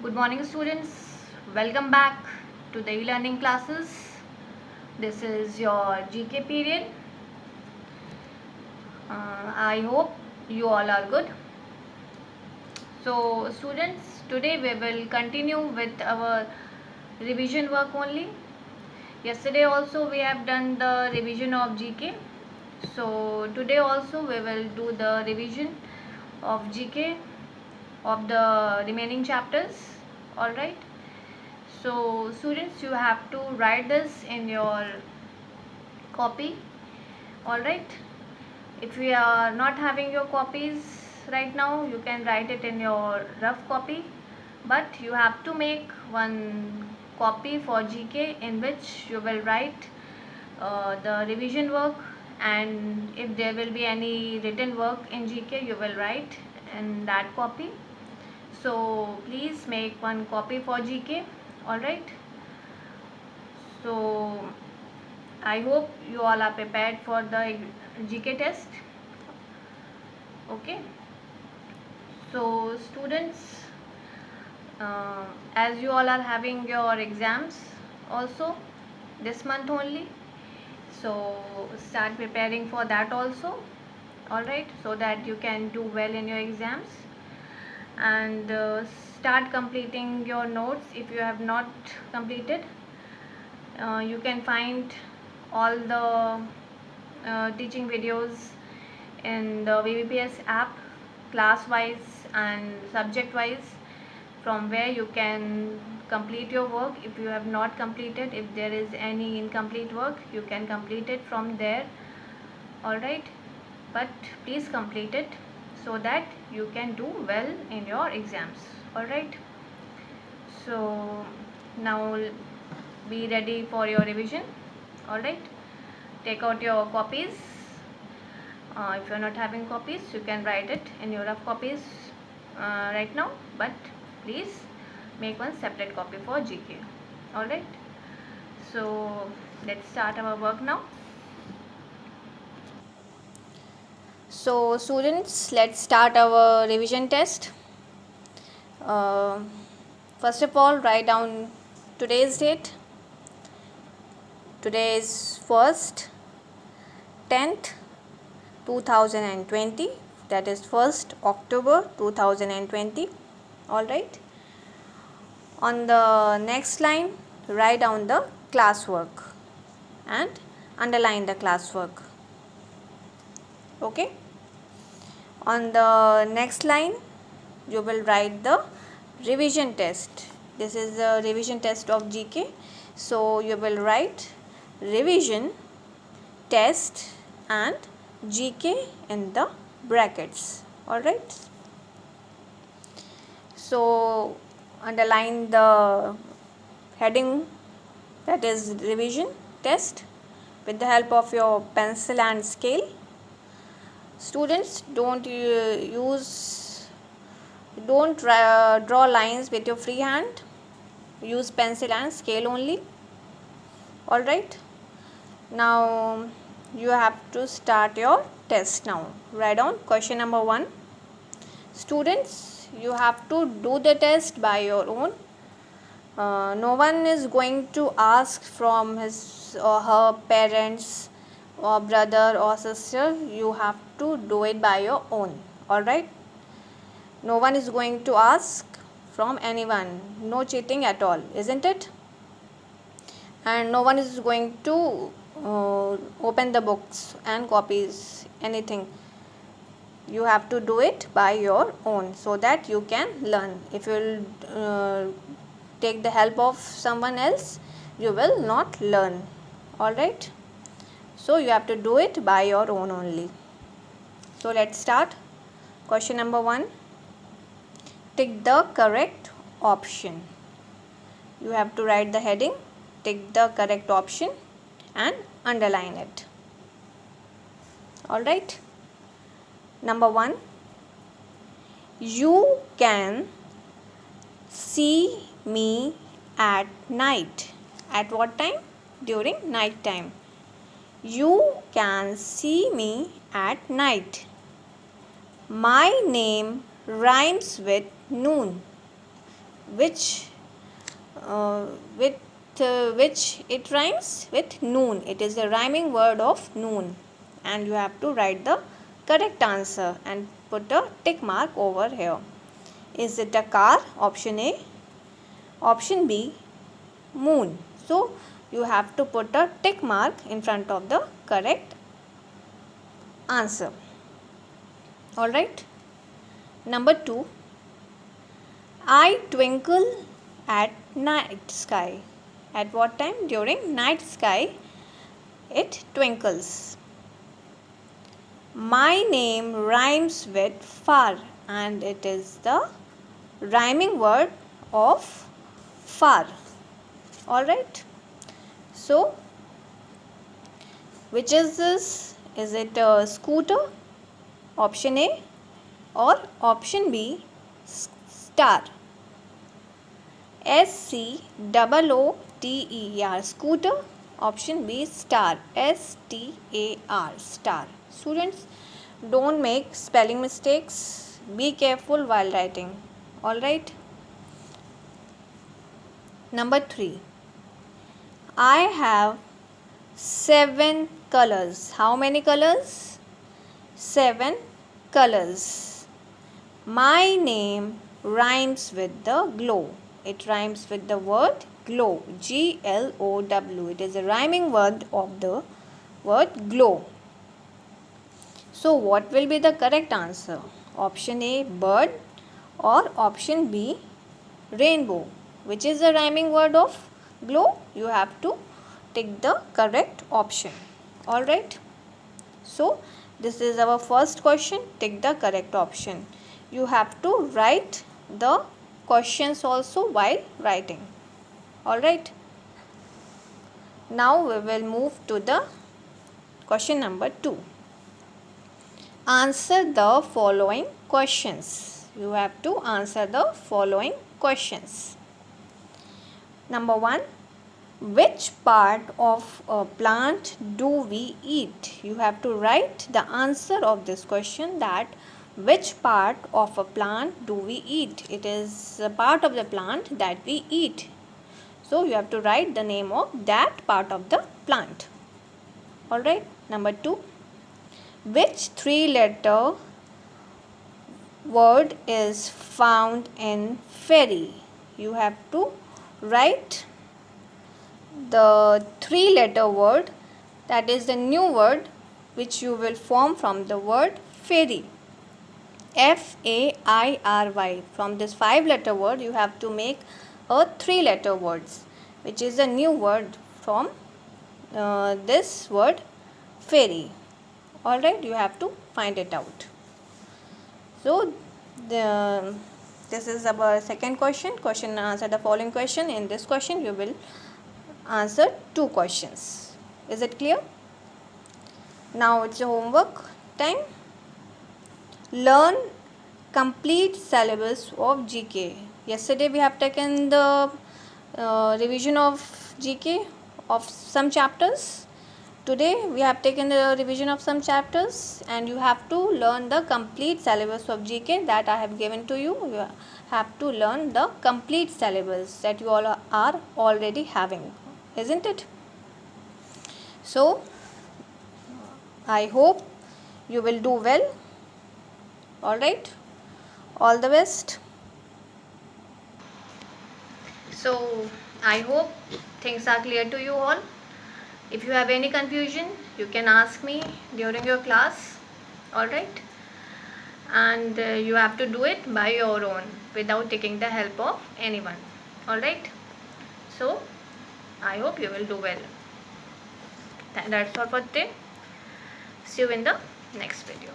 Good morning, students. Welcome back to the e-learning classes. This is your GK period. I hope you all are good. So, students, today we will continue with our revision work only. Yesterday also we have done the revision of GK. So, today also we will do the revision of GK of the remaining chapters. Alright. So students, you have to write this in your copy. Alright, if you are not having your copies right now, you can write it in your rough copy, but you have to make one copy for GK in which you will write the revision work, and if there will be any written work in GK, you will write in that copy. So please make one copy for GK. Alright, so I hope you all are prepared for the GK test. Okay, so students, as you all are having your exams also this month only, so start preparing for that also. Alright, so that you can do well in your exams, and start completing your notes if you have not completed. You can find all the teaching videos in the VBPS app, class wise and subject wise, from where you can complete your work. If you have not completed, if there is any incomplete work, you can complete it from there. Alright, but please complete it so that you can do well in your exams. Alright, so now be ready for your revision. Alright, take out your copies. If you are not having copies, you can write it in your rough copies right now, but please make one separate copy for GK. Alright, so let's start our work now. So students, let's start our revision test. uh, First of all, write down today's date. Today is 1st 10th 2020, that is 1st October 2020. Alright, on the next line write down the classwork and underline the classwork. Okay, on the next line you will write the revision test. This is the revision test of GK, so you will write revision test and GK in the brackets. Alright, so underline the heading, that is revision test, with the help of your pencil and scale. Students, don't draw lines with your free hand. Use pencil and scale only. Alright, now you have to start your test. Now write down question number 1. Students, you have to do the test by your own. No one is going to ask from his or her parents or brother or sister. You have to do it by your own. Alright, no one is going to ask from anyone. No cheating at all, isn't it? And no one is going to open the books and copies anything. You have to do it by your own so that you can learn. If you will take the help of someone else, you will not learn. Alright, so you have to do it by your own only. So let's start. Question number 1. Tick the correct option. You have to write the heading, tick the correct option and underline it. Alright, number 1. You can see me at night. At what time? During night time. You can see me at night. My name rhymes with noon. which with which it rhymes with noon. It is a rhyming word of noon, and you have to write the correct answer and put a tick mark over here. Is it a car? Option A. Option B, moon. So you have to put a tick mark in front of the correct answer. Alright. Number 2. I twinkle at night sky. At what time? During night sky it twinkles. My name rhymes with far, and it is the rhyming word of far. Alright. So which is this? Is it a scooter? Option A, or option B, star. SCOOTER, scooter. Option B, star. STAR, star. Students, don't make spelling mistakes. Be careful while writing. Alright. Number 3. I have 7 colors. How many colors? 7 colors. My name rhymes with the glow. It rhymes with the word glow. GLOW. It is a rhyming word of the word glow. So what will be the correct answer? Option A, bird, or option B, rainbow. Which is the rhyming word of glow? You have to take the correct option. Alright. So this is our first question. Take the correct option. You have to write the questions also while writing. Alright. Now we will move to the question number 2. Answer the following questions. You have to answer the following questions. Number 1. Which part of a plant do we eat? You have to write the answer of this question, that which part of a plant do we eat? It is a part of the plant that we eat. So you have to write the name of that part of the plant. Alright. Number 2. Which 3-letter word is found in fairy? You have to write the 3-letter word, that is the new word which you will form from the word fairy. FAIRY. From this 5-letter word you have to make a 3-letter words, which is a new word from this word fairy. Alright, you have to find it out. So this is our second question. Answer the following question. In this question you will answer 2 questions. Is it clear? Now it's a homework time. Learn complete syllabus of GK. Yesterday we have taken the revision of GK of some chapters. Today we have taken the revision of some chapters, and you have to learn the complete syllabus of GK that I have given to you. You have to learn the complete syllabus that you all are already having, isn't it? So I hope you will do well. Alright, all the best. So I hope things are clear to you all. If you have any confusion, you can ask me during your class. Alright, and you have to do it by your own without taking the help of anyone. Alright, so I hope you will do well. That's all for today. See you in the next video.